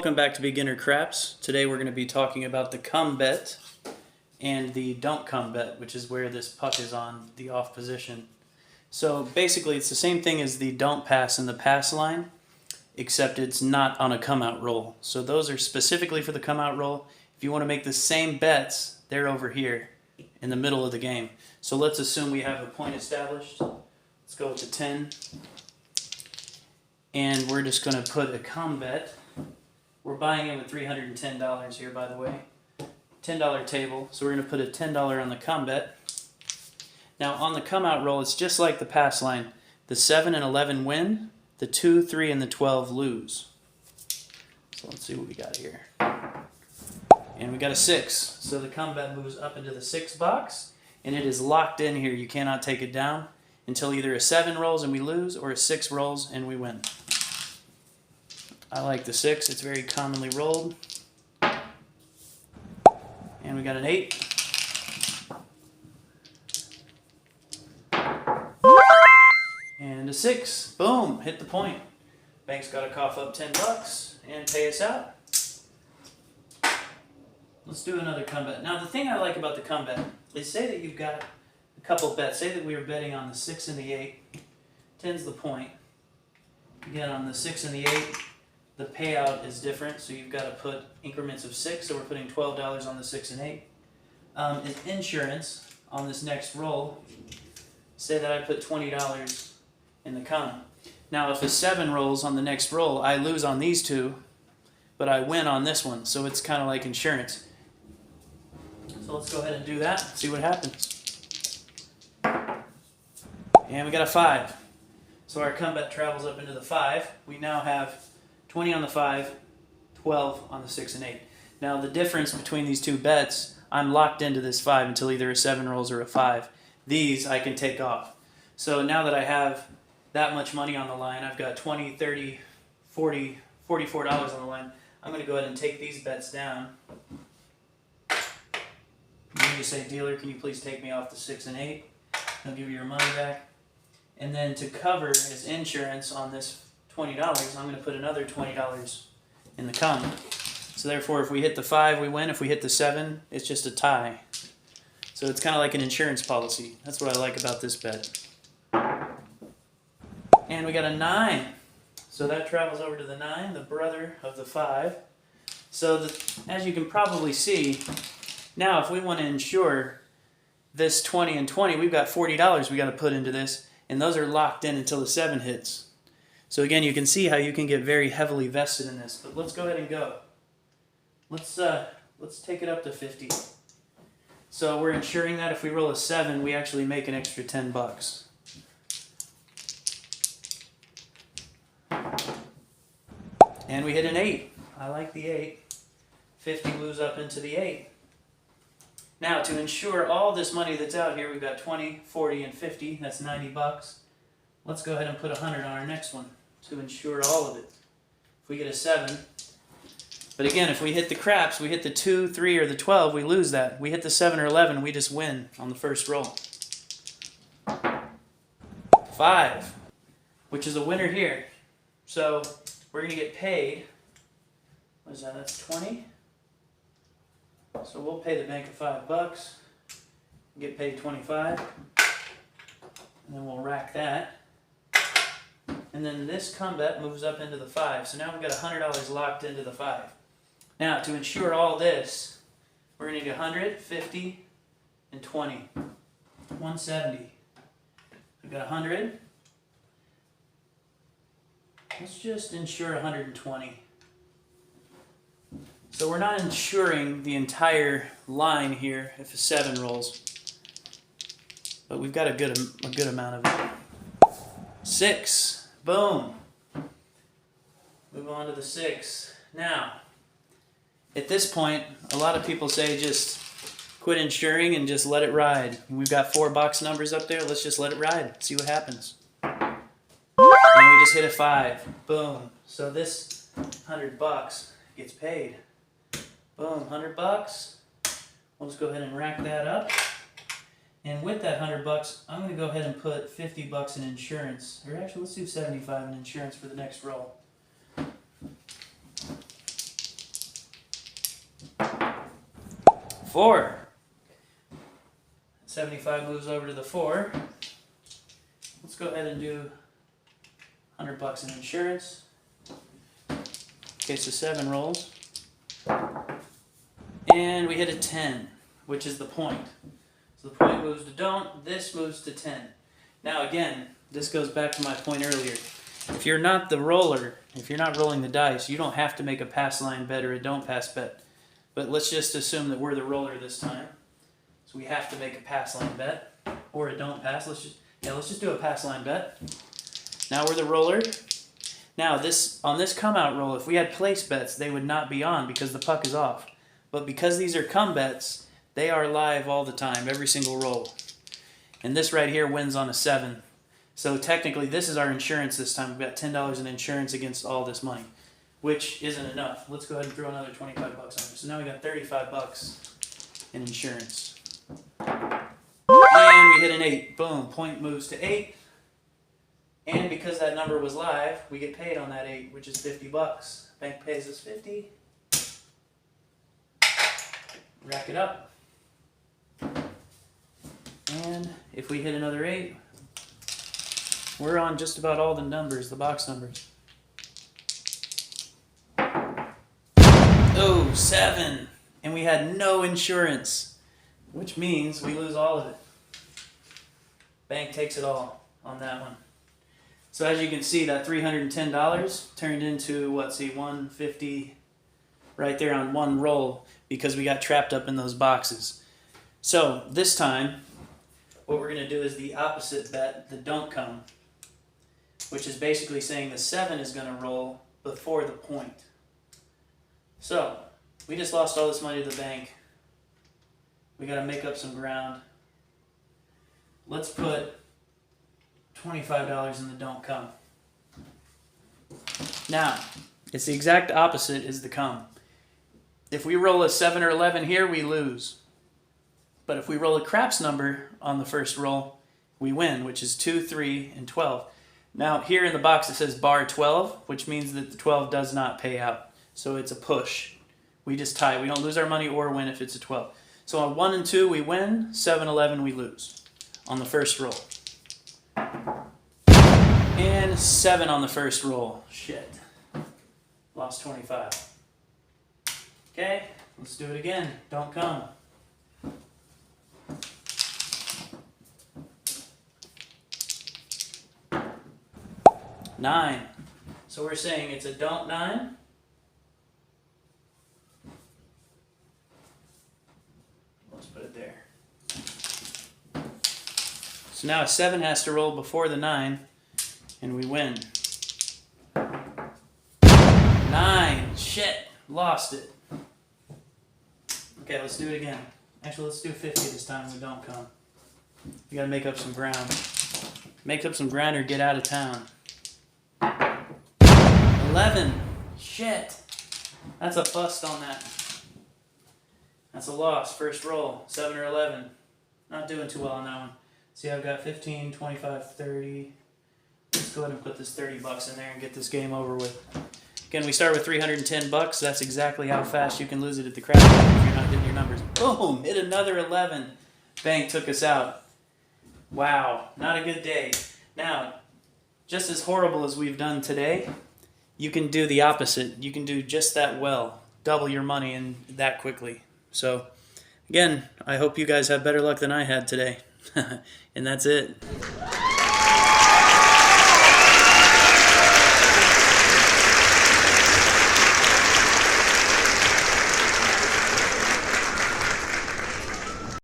Welcome back to Beginner Craps. Today we're going to be talking about the come bet and the don't come bet, which is where this puck is on the off position. So basically it's the same thing as the don't pass and the pass line, except it's not on a come out roll. So those are specifically for the come out roll. If you want to make the same bets, they're over here in the middle of the game. So let's assume we have a point established. Let's go with the 10. And we're just going to put a come bet. We're buying in with $310 here, by the way. $10 table. So we're going to put a $10 on the come bet. Now on the come out roll, it's just like the pass line. The 7 and 11 win. The 2, 3, and the 12 lose. So let's see what we got here. And we got a 6. So the come bet moves up into the 6 box. And it is locked in here. You cannot take it down until either a 7 rolls and we lose or a 6 rolls and we win. I like the 6. It's very commonly rolled. And we got an 8. And a 6. Boom! Hit the point. Bank's got to cough up $10 and pay us out. Let's do another come bet. Now the thing I like about the come bet is, say that you've got a couple bets. Say that we were betting on the 6 and the 8. 10's the point. Again, on the 6 and the 8, the payout is different, so you've got to put increments of 6, so we're putting $12 on the 6 and 8. Insurance on this next roll, say that I put $20 in the come. Now if a 7 rolls on the next roll, I lose on these two, but I win on this one, so it's kind of like insurance. So let's go ahead and do that, see what happens. And we got a 5. So our come bet travels up into the 5. We now have 20 on the 5, 12 on the 6 and 8. Now the difference between these two bets, I'm locked into this 5 until either a 7 rolls or a 5. These I can take off. So now that I have that much money on the line, I've got 20, 30, 40, $44 on the line. I'm going to go ahead and take these bets down. You just say, dealer, can you please take me off the 6 and 8? I'll give you your money back. And then to cover as insurance on this $20, I'm going to put another $20 in the come. So therefore, if we hit the 5, we win. If we hit the 7, it's just a tie. So it's kind of like an insurance policy. That's what I like about this bet. And we got a 9. So that travels over to the 9, the brother of the 5. So as you can probably see, now if we want to insure this 20 and 20, we've got $40 we got to put into this, and those are locked in until the 7 hits. So again, you can see how you can get very heavily vested in this. But let's go ahead and go. Let's take it up to 50. So we're ensuring that if we roll a 7, we actually make an extra $10. And we hit an 8. I like the 8. 50 moves up into the 8. Now to insure all this money that's out here, we've got 20, 40, and 50. That's $90. Let's go ahead and put 100 on our next one to insure all of it. If we get a 7. But again, if we hit the craps, we hit the 2, 3, or the 12, we lose that. We hit the 7 or 11, we just win on the first roll. 5, which is a winner here. So we're going to get paid. What is that? That's 20. So we'll pay the bank $5. Get paid 25. And then we'll rack that. And then this come bet moves up into the 5. So now we've got $100 locked into the 5. Now to insure all this, we're going to need 100, 50, and 20. 170. We've got 100. Let's just insure 120. So we're not insuring the entire line here if a 7 rolls. But we've got a good amount of it. 6. Boom. Move on to the 6. Now, at this point, a lot of people say just quit insuring and just let it ride. We've got 4 box numbers up there. Let's just let it ride. See what happens. And we just hit a 5. Boom. So this $100 gets paid. Boom. $100. We'll just go ahead and rack that up. And with that $100, I'm going to go ahead and put $50 in insurance. Or actually, let's do $75 in insurance for the next roll. 4. 75 moves over to the 4. Let's go ahead and do $100 in insurance. Okay, so 7 rolls. And we hit a 10, which is the point. So the point moves to don't, this moves to 10. Now again, this goes back to my point earlier. If you're not the roller, if you're not rolling the dice, you don't have to make a pass line bet or a don't pass bet. But let's just assume that we're the roller this time. So we have to make a pass line bet or a don't pass. Let's just do a pass line bet. Now we're the roller. Now on this come out roll, if we had place bets, they would not be on because the puck is off. But because these are come bets, they are live all the time, every single roll. And this right here wins on a 7. So technically, this is our insurance this time. We've got $10 in insurance against all this money, which isn't enough. Let's go ahead and throw another $25 on it. So now we got $35 in insurance. And we hit an 8. Boom. Point moves to 8. And because that number was live, we get paid on that 8, which is $50. Bank pays us 50. Rack it up. And if we hit another 8, we're on just about all the numbers, the box numbers. Oh, 7. And we had no insurance, which means we lose all of it. Bank takes it all on that one. So as you can see, that $310 turned into, $150 right there on one roll because we got trapped up in those boxes. So this time, what we're going to do is the opposite bet, the don't come, which is basically saying the 7 is going to roll before the point. So, we just lost all this money to the bank. We got to make up some ground. Let's put $25 in the don't come. Now, it's the exact opposite as the come. If we roll a 7 or 11 here, we lose. But if we roll a craps number on the first roll, we win, which is 2, 3, and 12. Now, here in the box it says bar 12, which means that the 12 does not pay out. So it's a push. We just tie. We don't lose our money or win if it's a 12. So on 1 and 2, we win. 7, 11, we lose on the first roll. And 7 on the first roll. Shit. Lost 25. Okay, let's do it again. Don't come. $9. So we're saying it's a don't 9. Let's put it there. So now a 7 has to roll before the 9, and we win. 9. Shit. Lost it. Okay, let's do it again. Actually, let's do 50 this time. We don't come. We gotta make up some ground. Make up some ground or get out of town. 11. Shit. That's a bust on that. That's a loss. First roll. 7 or 11. Not doing too well on that one. See, I've got 15, 25, 30. Let's go ahead and put this $30 in there and get this game over with. Again, we start with $310. That's exactly how fast you can lose it at the craps game if you're not hitting your numbers. Boom! Hit another 11. Bank took us out. Wow. Not a good day. Now, just as horrible as we've done today, you can do the opposite. You can do just that well. Double your money and that quickly. So, again, I hope you guys have better luck than I had today. And that's it.